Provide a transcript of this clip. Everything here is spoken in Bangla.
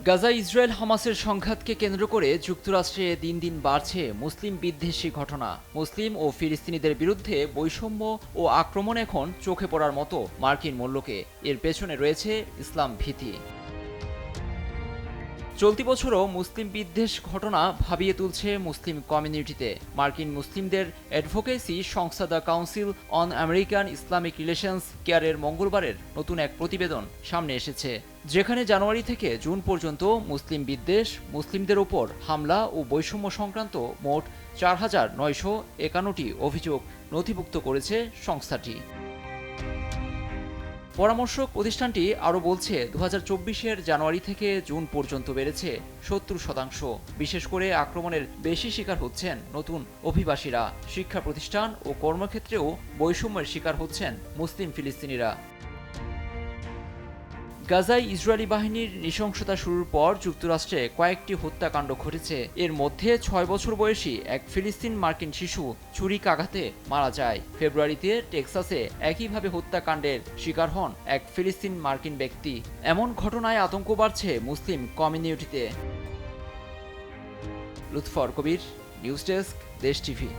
গাজা ইসরায়েল হামাসের সংঘাতকে কেন্দ্র করে যুক্তরাষ্ট্রে দিন দিন বাড়ছে মুসলিম বিদ্বেষী ঘটনা। মুসলিম ও ফিলিস্তিনিদের বিরুদ্ধে বৈষম্য ও আক্রমণ এখন চোখে পড়ার মতো মার্কিন মূল্যকে। এর পেছনে রয়েছে ইসলাম ভীতি। চলতি বছরও মুসলিম বিদ্বেষ ঘটনা ভাবিয়ে তুলছে মুসলিম কমিউনিটিতে। মার্কিন মুসলিমদের অ্যাডভোকেসি সংস্থা the council on American Islamic relations কেয়ারের মঙ্গলবারের নতুন এক প্রতিবেদন সামনে এসেছে, যেখানে জানুয়ারি থেকে জুন পর্যন্ত মুসলিম বিদ্বেষ, মুসলিমদের ওপর হামলা ও বৈষম্য সংক্রান্ত মোট ৪,৯৫১টি অভিযোগ নথিভুক্ত করেছে সংস্থাটি। পরামর্শক প্রতিষ্ঠানটি আরও বলছে, ২০২৪-এর জানুয়ারি থেকে জুন পর্যন্ত বেড়েছে ৭০%। বিশেষ করে আক্রমণের বেশি শিকার হচ্ছেন নতুন অভিবাসীরা। শিক্ষা প্রতিষ্ঠান ও কর্মক্ষেত্রেও বৈষম্যের শিকার হচ্ছেন মুসলিম ফিলিস্তিনিরা। গাজায় ইসরায়েলি বাহিনীর নৃশংসতা শুরুর পর যুক্তরাষ্ট্রে কয়েকটি হত্যাকাণ্ড ঘটেছে। এর মধ্যে ৬ বছর বয়সী এক ফিলিস্তিন মার্কিন শিশু ছুরিকাঘাতে মারা যায়। ফেব্রুয়ারিতে টেক্সাসে একইভাবে হত্যাকাণ্ডের শিকার হন এক ফিলিস্তিন মার্কিন ব্যক্তি। এমন ঘটনায় আতঙ্ক বাড়ছে মুসলিম কমিউনিটিতে। লুৎফর কবির, নিউজ ডেস্ক, দেশ টিভি।